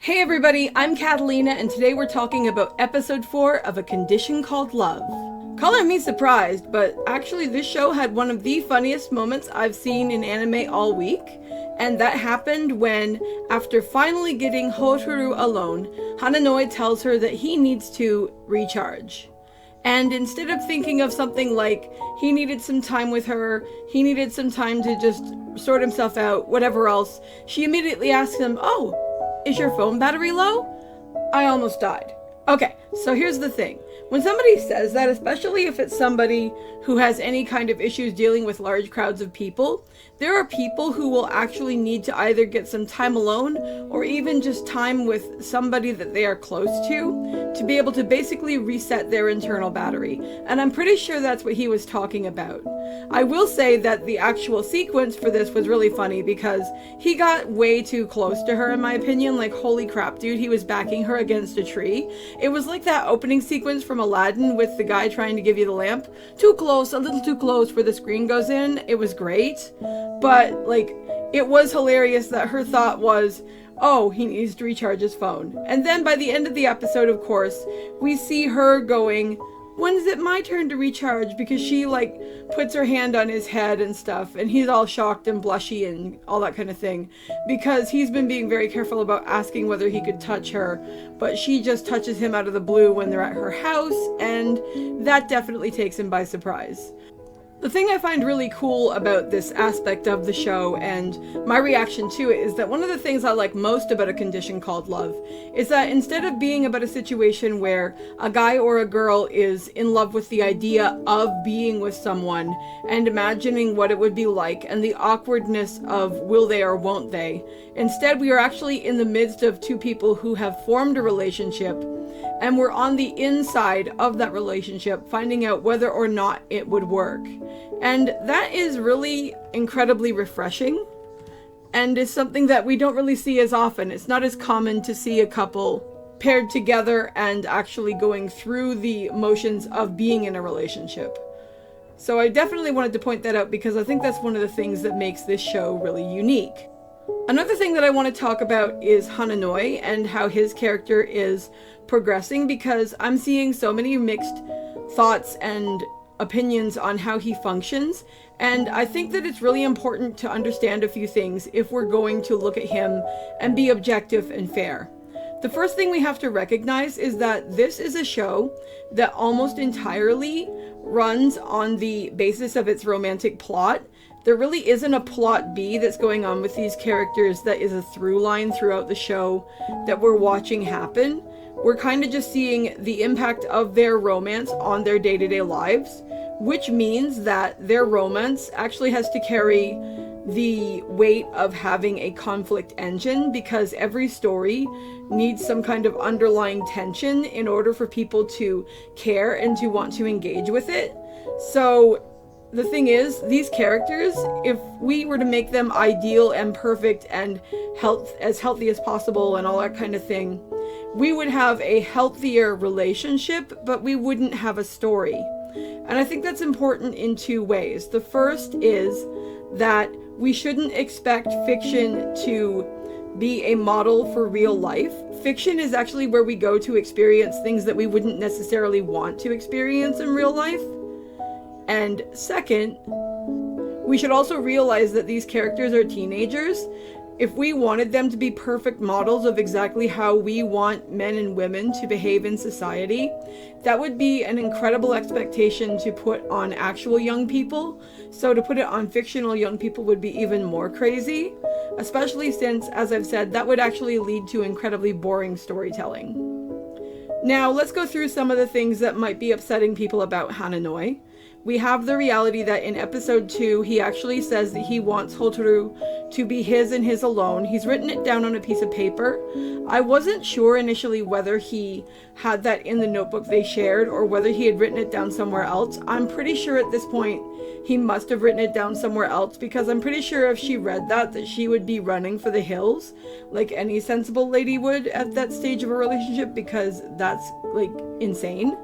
Hey everybody, I'm Katallina, and today we're talking about episode 4 of A Condition Called Love. Color me surprised, but actually this show had one of the funniest moments I've seen in anime all week, and that happened when, after finally getting Hotaru alone, Hananoi tells her that he needs to recharge. And instead of thinking of something like he needed some time with her, he needed some time to just sort himself out, whatever else, she immediately asks him, "Oh, is your phone battery low? I almost died." Okay, so here's the thing. When somebody says that, especially if it's somebody who has any kind of issues dealing with large crowds of people, there are people who will actually need to either get some time alone or even just time with somebody that they are close to be able to basically reset their internal battery. And I'm pretty sure that's what he was talking about. I will say that the actual sequence for this was really funny because he got way too close to her, in my opinion. Like, holy crap, dude, he was backing her against a tree. It was like that opening sequence from Aladdin with the guy trying to give you the lamp. Too close, a little too close where the screen goes in. It was great. But, like, it was hilarious that her thought was, oh, he needs to recharge his phone. And then by the end of the episode, of course, we see her going, when is it my turn to recharge? Because she, like, puts her hand on his head and stuff, and he's all shocked and blushy and all that kind of thing. Because he's been being very careful about asking whether he could touch her, but she just touches him out of the blue when they're at her house, and that definitely takes him by surprise. The thing I find really cool about this aspect of the show and my reaction to it is that one of the things I like most about A Condition Called Love is that instead of being about a situation where a guy or a girl is in love with the idea of being with someone and imagining what it would be like and the awkwardness of will they or won't they, instead we are actually in the midst of two people who have formed a relationship and we're on the inside of that relationship finding out whether or not it would work. And that is really incredibly refreshing and is something that we don't really see as often. It's not as common to see a couple paired together and actually going through the motions of being in a relationship. So I definitely wanted to point that out because I think that's one of the things that makes this show really unique. Another thing that I want to talk about is Hananoi and how his character is progressing, because I'm seeing so many mixed thoughts and opinions on how he functions, and I think that it's really important to understand a few things if we're going to look at him and be objective and fair. The first thing we have to recognize is that this is a show that almost entirely runs on the basis of its romantic plot. There really isn't a plot B that's going on with these characters that is a through line throughout the show that we're watching happen. We're kind of just seeing the impact of their romance on their day-to-day lives, which means that their romance actually has to carry the weight of having a conflict engine, because every story needs some kind of underlying tension in order for people to care and to want to engage with it. So the thing is, these characters, if we were to make them ideal and perfect and as healthy as possible and all that kind of thing, we would have a healthier relationship, but we wouldn't have a story. And I think that's important in two ways. The first is that we shouldn't expect fiction to be a model for real life. Fiction is actually where we go to experience things that we wouldn't necessarily want to experience in real life. And second, we should also realize that these characters are teenagers. If we wanted them to be perfect models of exactly how we want men and women to behave in society, that would be an incredible expectation to put on actual young people. So to put it on fictional young people would be even more crazy, especially since, as I've said, that would actually lead to incredibly boring storytelling. Now, let's go through some of the things that might be upsetting people about Hananoi. We have the reality that in episode 2, he actually says that he wants Hotaru to be his and his alone. He's written it down on a piece of paper. I wasn't sure initially whether he had that in the notebook they shared or whether he had written it down somewhere else. I'm pretty sure at this point he must have written it down somewhere else, because I'm pretty sure if she read that she would be running for the hills like any sensible lady would at that stage of a relationship, because that's, like, insane.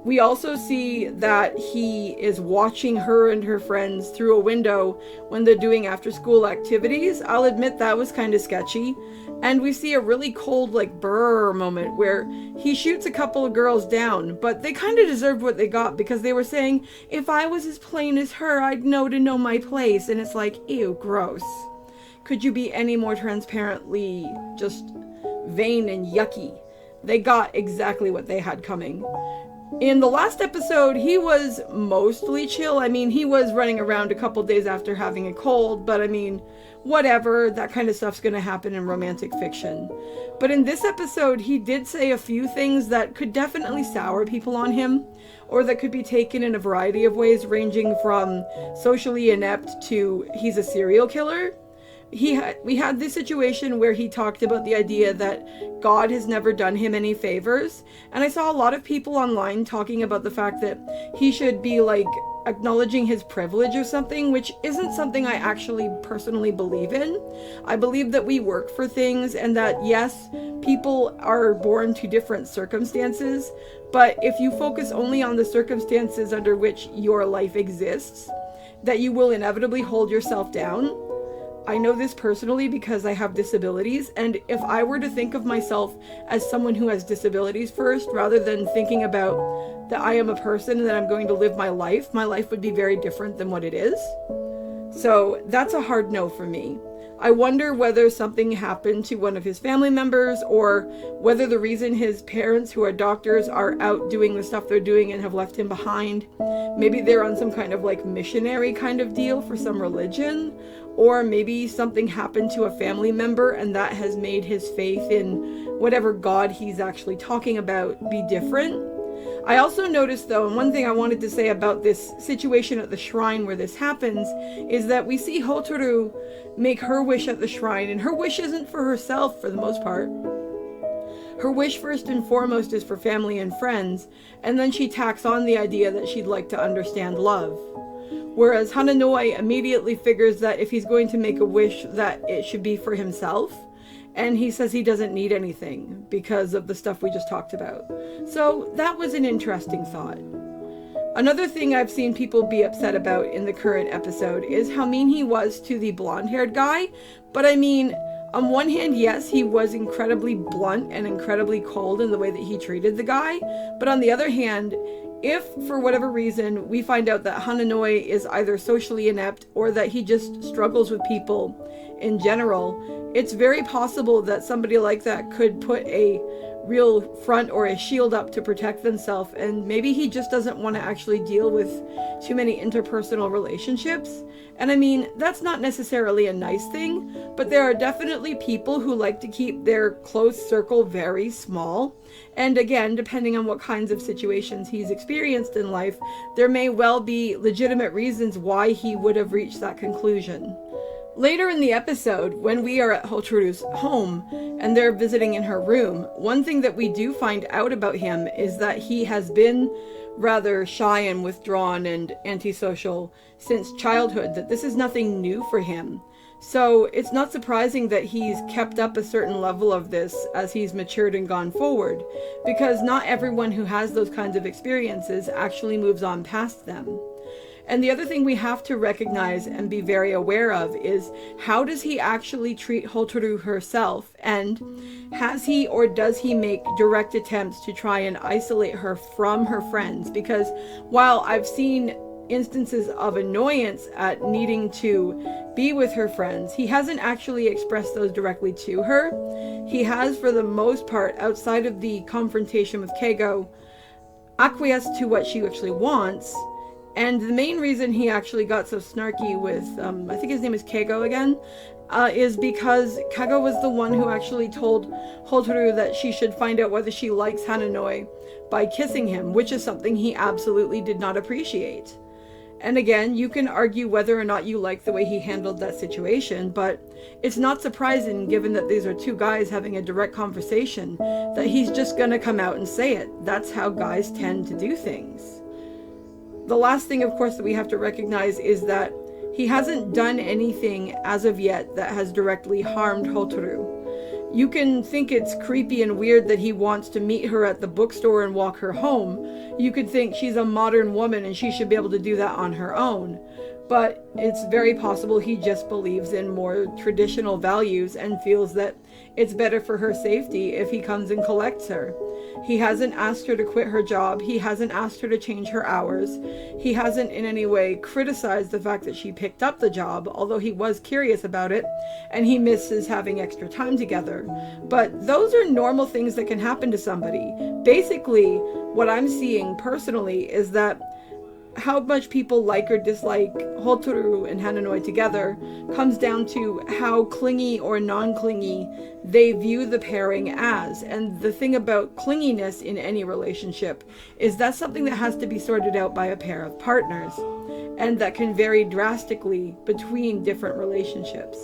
We also see that he is watching her and her friends through a window when they're doing after-school activities. I'll admit that was kind of sketchy. And we see a really cold, like, brrr moment where he shoots a couple of girls down, but they kind of deserved what they got because they were saying, if I was as plain as her, I'd know to know my place. And it's like, ew, gross. Could you be any more transparently just vain and yucky? They got exactly what they had coming. In the last episode, he was mostly chill. I mean, he was running around a couple days after having a cold, but I mean, whatever, that kind of stuff's gonna happen in romantic fiction. But in this episode, he did say a few things that could definitely sour people on him, or that could be taken in a variety of ways, ranging from socially inept to he's a serial killer. We had this situation where he talked about the idea that God has never done him any favors, and I saw a lot of people online talking about the fact that he should be like acknowledging his privilege or something, which isn't something I actually personally believe in. I believe that we work for things, and that yes, people are born to different circumstances, but if you focus only on the circumstances under which your life exists, that you will inevitably hold yourself down. I know this personally because I have disabilities, and if I were to think of myself as someone who has disabilities first, rather than thinking about that I am a person and that I'm going to live my life would be very different than what it is. So that's a hard no for me. I wonder whether something happened to one of his family members, or whether the reason his parents, who are doctors, are out doing the stuff they're doing and have left him behind. Maybe they're on some kind of like missionary kind of deal for some religion, or maybe something happened to a family member and that has made his faith in whatever God he's actually talking about be different. I also noticed though, and one thing I wanted to say about this situation at the shrine where this happens, is that we see Hotaru make her wish at the shrine, and her wish isn't for herself for the most part. Her wish first and foremost is for family and friends, and then she tacks on the idea that she'd like to understand love. Whereas Hananoi immediately figures that if he's going to make a wish, that it should be for himself. And he says he doesn't need anything because of the stuff we just talked about. So that was an interesting thought. Another thing I've seen people be upset about in the current episode is how mean he was to the blonde-haired guy. But I mean, on one hand, yes, he was incredibly blunt and incredibly cold in the way that he treated the guy. But on the other hand, if for whatever reason we find out that Hananoi is either socially inept or that he just struggles with people in general, it's very possible that somebody like that could put a real front or a shield up to protect themselves, and maybe he just doesn't want to actually deal with too many interpersonal relationships. And I mean, that's not necessarily a nice thing, but there are definitely people who like to keep their close circle very small. And again, depending on what kinds of situations he's experienced in life, there may well be legitimate reasons why he would have reached that conclusion. Later in the episode, when we are at Hotaru's home and they're visiting in her room, one thing that we do find out about him is that he has been rather shy and withdrawn and antisocial since childhood, that this is nothing new for him. So it's not surprising that he's kept up a certain level of this as he's matured and gone forward, because not everyone who has those kinds of experiences actually moves on past them. And the other thing we have to recognize and be very aware of is, how does he actually treat Hotaru herself? And has he or does he make direct attempts to try and isolate her from her friends? Because while I've seen instances of annoyance at needing to be with her friends, he hasn't actually expressed those directly to her. He has, for the most part, outside of the confrontation with Keigo, acquiesced to what she actually wants. And the main reason he actually got so snarky with, I think his name is Keigo again, is because Keigo was the one who actually told Hotaru that she should find out whether she likes Hananoi by kissing him, which is something he absolutely did not appreciate. And again, you can argue whether or not you like the way he handled that situation, but it's not surprising, given that these are two guys having a direct conversation, that he's just gonna come out and say it. That's how guys tend to do things. The last thing, of course, that we have to recognize is that he hasn't done anything as of yet that has directly harmed Hotaru. You can think it's creepy and weird that he wants to meet her at the bookstore and walk her home. You could think she's a modern woman and she should be able to do that on her own. But it's very possible he just believes in more traditional values and feels that it's better for her safety if he comes and collects her. He hasn't asked her to quit her job. He hasn't asked her to change her hours. He hasn't in any way criticized the fact that she picked up the job, although he was curious about it, and he misses having extra time together. But those are normal things that can happen to somebody. Basically, what I'm seeing personally is that how much people like or dislike Hotaru and Hananoi together comes down to how clingy or non-clingy they view the pairing as. And the thing about clinginess in any relationship is that's something that has to be sorted out by a pair of partners, and that can vary drastically between different relationships.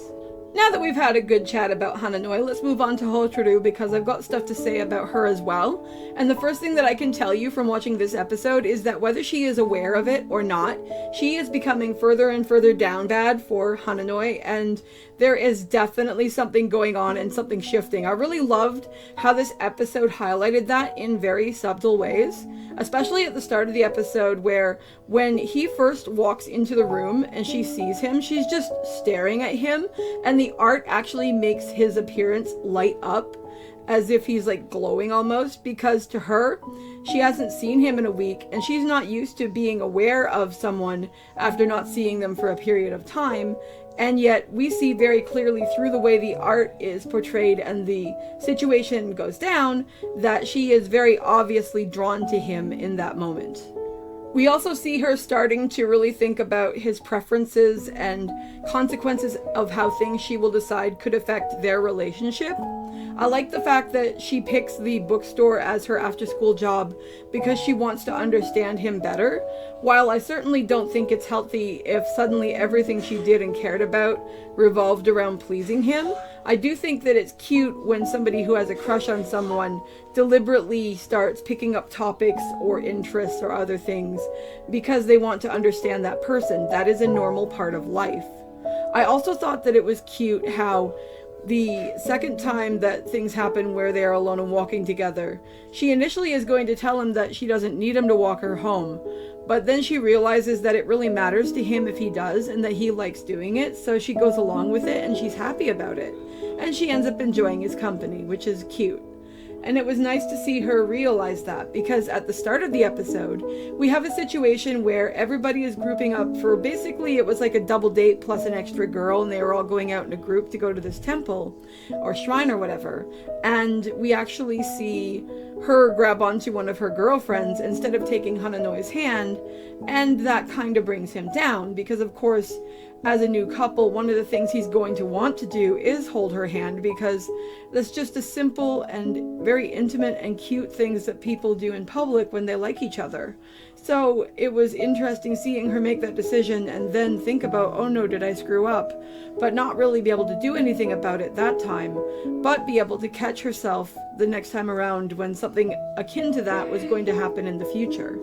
Now that we've had a good chat about Hananoi, let's move on to Hotaru, because I've got stuff to say about her as well. And the first thing that I can tell you from watching this episode is that whether she is aware of it or not, she is becoming further and further down bad for Hananoi, and there is definitely something going on and something shifting. I really loved how this episode highlighted that in very subtle ways, especially at the start of the episode, where when he first walks into the room and she sees him, she's just staring at him, and the art actually makes his appearance light up as if he's like glowing almost, because to her, she hasn't seen him in a week and she's not used to being aware of someone after not seeing them for a period of time. And yet we see very clearly through the way the art is portrayed and the situation goes down that she is very obviously drawn to him in that moment. We also see her starting to really think about his preferences and consequences of how things she will decide could affect their relationship. I like the fact that she picks the bookstore as her after-school job because she wants to understand him better. While I certainly don't think it's healthy if suddenly everything she did and cared about revolved around pleasing him, I do think that it's cute when somebody who has a crush on someone deliberately starts picking up topics or interests or other things because they want to understand that person. That is a normal part of life. I also thought that it was cute how the second time that things happen where they are alone and walking together, she initially is going to tell him that she doesn't need him to walk her home, but then she realizes that it really matters to him if he does and that he likes doing it, so she goes along with it and she's happy about it, and she ends up enjoying his company, which is cute. And it was nice to see her realize that, because at the start of the episode, we have a situation where everybody is grouping up for, basically it was like a double date plus an extra girl, and they were all going out in a group to go to this temple or shrine or whatever. And we actually see her grab onto one of her girlfriends instead of taking Hananoi's hand, and that kind of brings him down, because of course, as a new couple, one of the things he's going to want to do is hold her hand, because that's just a simple and very intimate and cute things that people do in public when they like each other. So it was interesting seeing her make that decision and then think about, oh no, did I screw up? But not really be able to do anything about it that time, but be able to catch herself the next time around when something akin to that was going to happen in the future.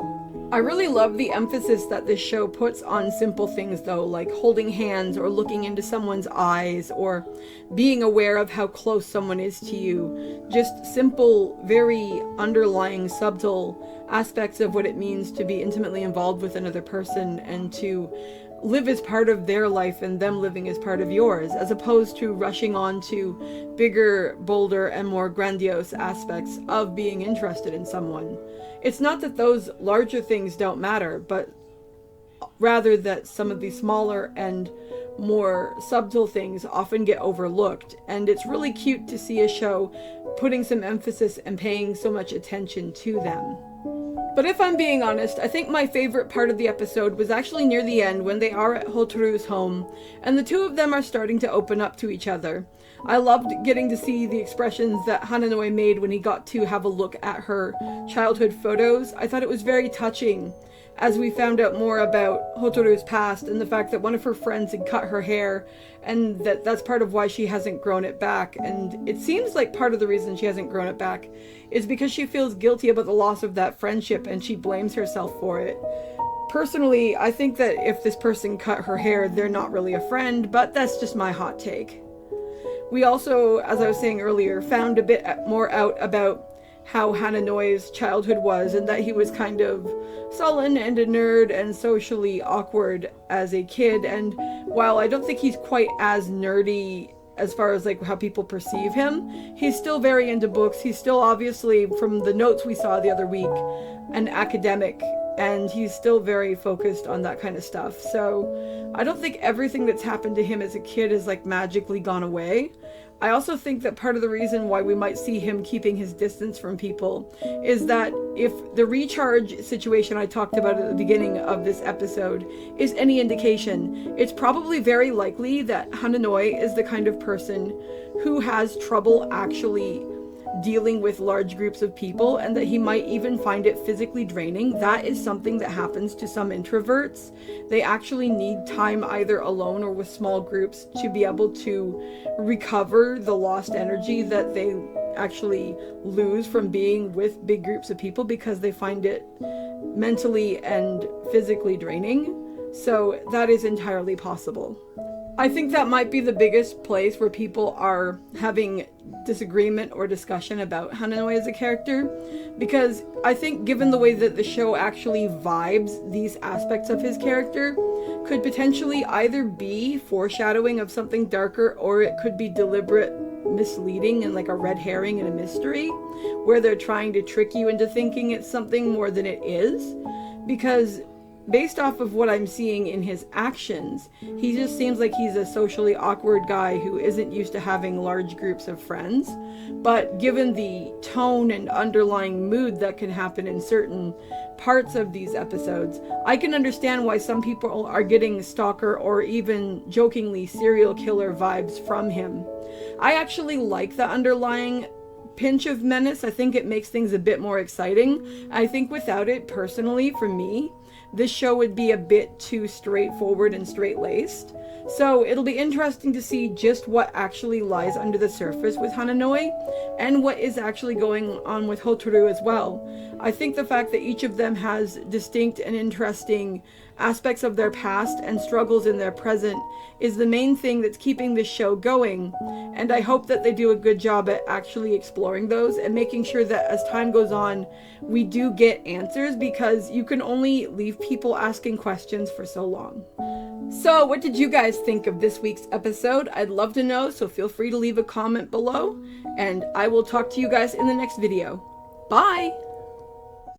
I really love the emphasis that this show puts on simple things though, like holding hands or looking into someone's eyes or being aware of how close someone is to you. Just simple, very underlying, subtle aspects of what it means to be intimately involved with another person and to live as part of their life and them living as part of yours, as opposed to rushing on to bigger, bolder, and more grandiose aspects of being interested in someone. It's not that those larger things don't matter, but rather that some of the smaller and more subtle things often get overlooked. And it's really cute to see a show putting some emphasis and paying so much attention to them. But if I'm being honest, I think my favorite part of the episode was actually near the end when they are at Hotaru's home and the two of them are starting to open up to each other. I loved getting to see the expressions that Hananoi made when he got to have a look at her childhood photos. I thought it was very touching as we found out more about Hotaru's past and the fact that one of her friends had cut her hair and that's part of why she hasn't grown it back. And it seems like part of the reason she hasn't grown it back is because she feels guilty about the loss of that friendship and she blames herself for it. Personally, I think that if this person cut her hair, they're not really a friend, but that's just my hot take. We also, as I was saying earlier, found a bit more out about how Hananoi's childhood was and that he was kind of sullen and a nerd and socially awkward as a kid. And while I don't think he's quite as nerdy as far as like how people perceive him. He's still very into books. He's still, obviously, from the notes we saw the other week, an academic, and he's still very focused on that kind of stuff. So I don't think everything that's happened to him as a kid has like magically gone away. I also think that part of the reason why we might see him keeping his distance from people is that if the recharge situation I talked about at the beginning of this episode is any indication, it's probably very likely that Hananoi is the kind of person who has trouble actually dealing with large groups of people, and that he might even find it physically draining. That is something that happens to some introverts. They actually need time either alone or with small groups to be able to recover the lost energy that they actually lose from being with big groups of people, because they find it mentally and physically draining. So that is entirely possible. I think that might be the biggest place where people are having disagreement or discussion about Hananoi as a character, because I think given the way that the show actually vibes these aspects of his character, could potentially either be foreshadowing of something darker, or it could be deliberate misleading and like a red herring and a mystery where they're trying to trick you into thinking it's something more than it is. Because based off of what I'm seeing in his actions, he just seems like he's a socially awkward guy who isn't used to having large groups of friends. But given the tone and underlying mood that can happen in certain parts of these episodes, I can understand why some people are getting stalker or even jokingly serial killer vibes from him. I actually like the underlying pinch of menace. I think it makes things a bit more exciting. I think without it, personally, for me, this show would be a bit too straightforward and straight-laced. So it'll be interesting to see just what actually lies under the surface with Hananoi, and what is actually going on with Hotaru as well. I think the fact that each of them has distinct and interesting aspects of their past and struggles in their present is the main thing that's keeping this show going, and I hope that they do a good job at actually exploring those and making sure that as time goes on, we do get answers, because you can only leave people asking questions for so long. So what did you guys think of this week's episode? I'd love to know, so feel free to leave a comment below, and I will talk to you guys in the next video. Bye!